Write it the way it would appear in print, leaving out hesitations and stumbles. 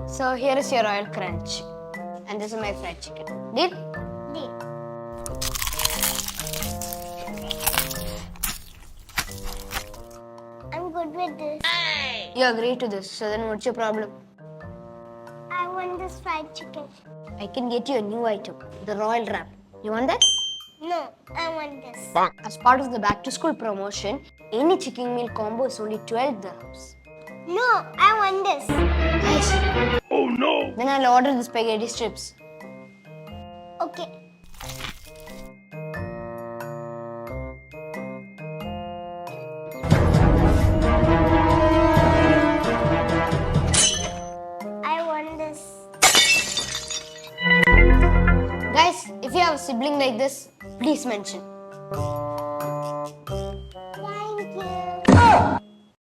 So here is your Royal Crunch. And this is my fried chicken. Deal? Deal. I'm good with this. You agree to this, so then what's your problem? I want this fried chicken. I can get you a new item, the Royal Wrap. You want that? No, I want this. As part of the back to school promotion, any chicken meal combo is only 12 dirhams. No, I want this. Nice. Oh no! Then I'll order the spaghetti strips. Okay. I want this. Guys, if you have a sibling like this, please mention. Thank you.